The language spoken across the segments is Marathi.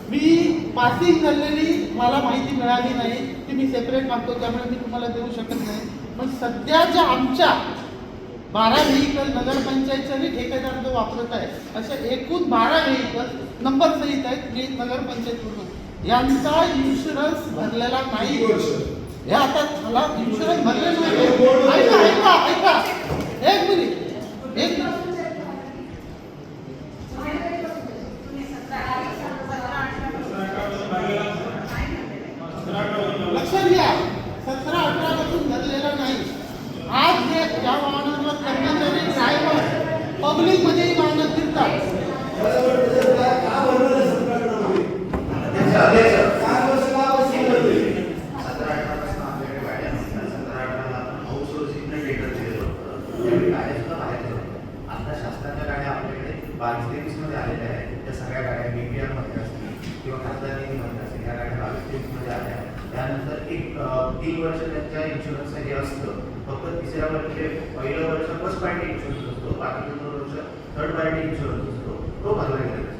मी पासिंग झालेली मला माहिती मिळाली नाही ती मी सेपरेट मागतो, त्यामुळे मी तुम्हाला देऊ शकत नाही. पण सध्याच्या आमच्या 12 व्हेकल नगरपंचायतच्या ठेकेदार जो वापरत आहे असे एकूण 12 व्हेकल नंबर सहित आहेत. मी नगरपंचायत यांचा इन्शुरन्स भरलेला नाही. हे आता मला इन्शुरन्स भरलेला नाही. ऐका ऐका ऐका एक मिनिट लक्षात घ्या. 17-18 पासून भरलेला नाही. आज जे या वाहनांवर कर्मचारी ड्रायव्हर पब्लिक मध्येही वाहनं फिरतात. आता शासनाच्या गाड्या आपल्याकडे 22-23 मध्ये आलेल्या आहेत. त्या सगळ्या गाड्या BPR मध्ये असतील किंवा खासदारी मध्ये असतील, या गाड्या 22-23 मध्ये आल्या आहेत. त्यानंतर एक 3 वर्ष त्यांच्या इन्शुरन्ससाठी असतं. फक्त तिसऱ्या वर्षी पहिलं वर्ष फर्स्ट पार्टी इन्शुरन्स असतो, बाकी 2 वर्ष थर्ड पार्टी इन्शुरन्स असतो. तो भरला गेला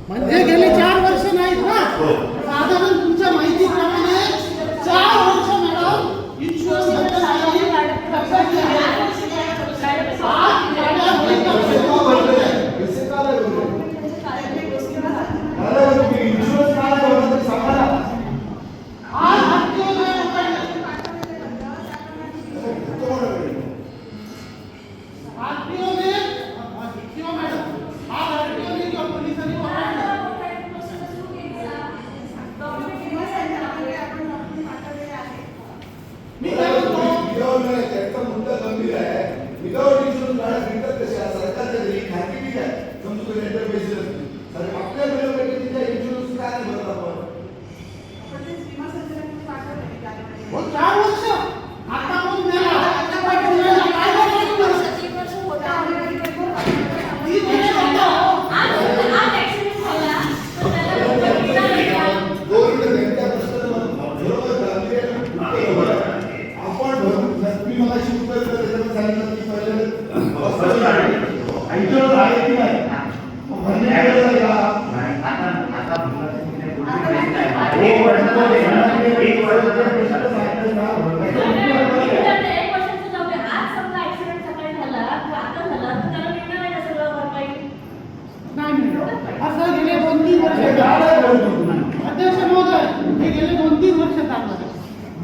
म्हणजे गेले 4 वर्ष नाहीत ना. साधारण तुमच्या माहितीप्रमाणे 4 वर्ष मॅडम इन्शुरन्स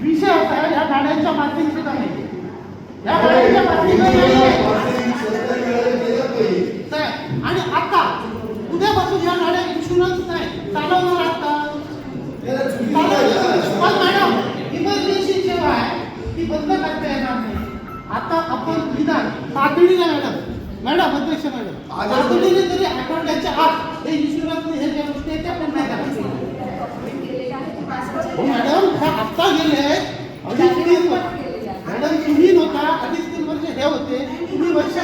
विषय असा या गाड्यांच्या माध्यम सुद्धा नाही. या गाड्यांच्या आणि आता उद्यापासून या गाड्या इन्शुरन्स नाही चालवणार आता. पण मॅडम इमर्जन्सी सेवा आहे ती बंद करता येणार नाही. आता आपण विधान तातडीने मॅडम अध्यक्ष मॅडम तातडीने तरी आठवड्याच्या आत हे इन्शुरन्स हे ज्या गोष्टी आहेत त्या पण नाही करायच्या. मॅडम ह्या आत्ता गेले 2.5-3 मॅडम तुम्ही नव्हता 2.5-3 वर्ष हे होते तुम्ही वर्ष